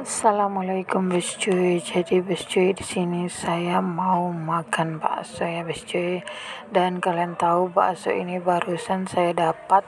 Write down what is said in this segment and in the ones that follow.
Assalamualaikum Bes Cuy. Jadi Bes Cuy, di sini saya mau makan bakso ya Bes Cuy. Dan kalian tahu bakso ini barusan saya dapat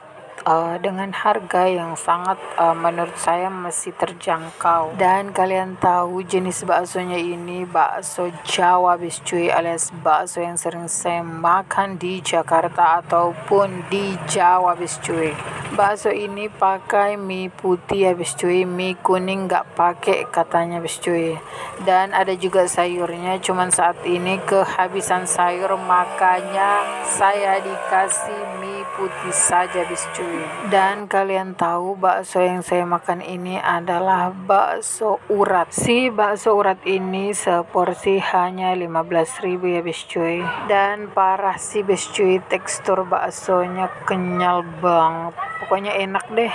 dengan harga yang sangat menurut saya masih terjangkau. Dan kalian tahu jenis baksonya ini bakso Jawa Bes Cuy, alias bakso yang sering saya makan di Jakarta ataupun di Jawa Bes Cuy. Bakso ini pakai mie putih ya Bes Cuy, mie kuning nggak pakai katanya Bes Cuy. Dan ada juga sayurnya, cuman saat ini kehabisan sayur makanya saya dikasih mie putih saja Bes Cuy. Dan kalian tahu bakso yang saya makan ini adalah bakso urat. Si bakso urat ini seporsi hanya 15.000 ya Bes Cuy. Dan parah sih Bes Cuy, tekstur baksonya kenyal banget. Pokoknya enak deh.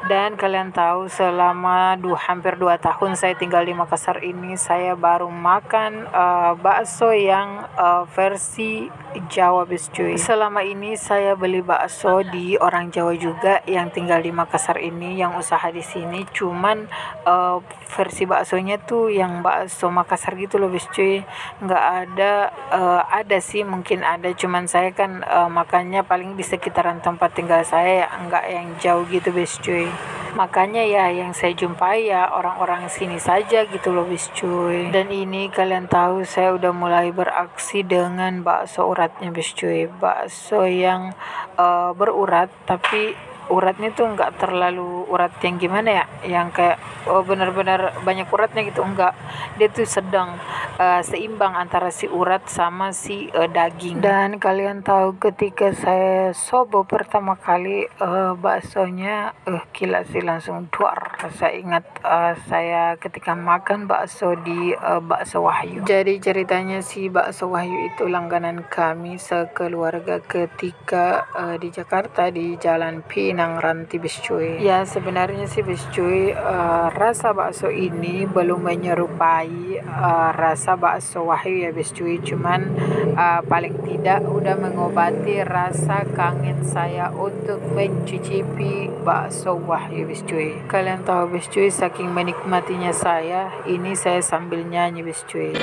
Dan kalian tahu selama hampir 2 tahun saya tinggal di Makassar ini, saya baru makan bakso yang versi Jawa Bes Cuy. Selama ini saya beli bakso di orang Jawa juga yang tinggal di Makassar ini, yang usaha di sini, cuman versi baksonya tuh yang bakso Makassar gitu loh Bes Cuy. Nggak ada, ada sih mungkin ada, cuman saya kan makannya paling di sekitaran tempat tinggal saya ya, nggak yang jauh gitu Bes Cuy. Makanya ya yang saya jumpai ya orang-orang sini saja gitu loh Bes Cuy. Dan ini kalian tahu saya udah mulai beraksi dengan bakso uratnya Bes Cuy. Bakso yang berurat, tapi uratnya tuh nggak terlalu urat yang gimana ya, yang kayak benar-benar banyak uratnya gitu, enggak. Dia tuh sedang seimbang antara si urat sama si daging. Dan kalian tahu ketika saya sobo pertama kali baksonya gila sih, langsung duar. Saya ingat saya ketika makan bakso di Bakso Wahyu. Jadi ceritanya si Bakso Wahyu itu langganan kami sekeluarga ketika di Jakarta di Jalan Pinang Ranti Bes Cuy. Ya sebenarnya sih Bes Cuy, rasa bakso ini belum menyerupai rasa Bakso Wahyu ya Bes Cuy, cuman paling tidak udah mengobati rasa kangen saya untuk mencicipi Bakso Wahyu Bes Cuy. Kalian tahu Bes Cuy, saking menikmatinya saya, ini saya sambil nyanyi Bes Cuy.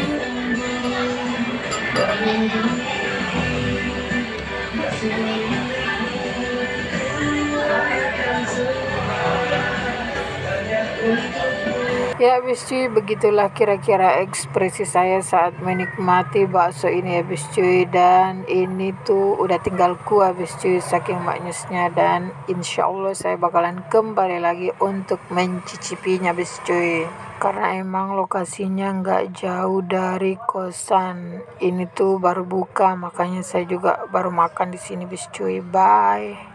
Ya Bes Cuy, begitulah kira-kira ekspresi saya saat menikmati bakso ini ya Bes Cuy. Dan ini tuh udah tinggal kuah Bes Cuy, saking maknyusnya. Dan insya Allah saya bakalan kembali lagi untuk mencicipinya Bes Cuy, karena emang lokasinya nggak jauh dari kosan. Ini tuh baru buka, makanya saya juga baru makan di sini Bes Cuy. Bye.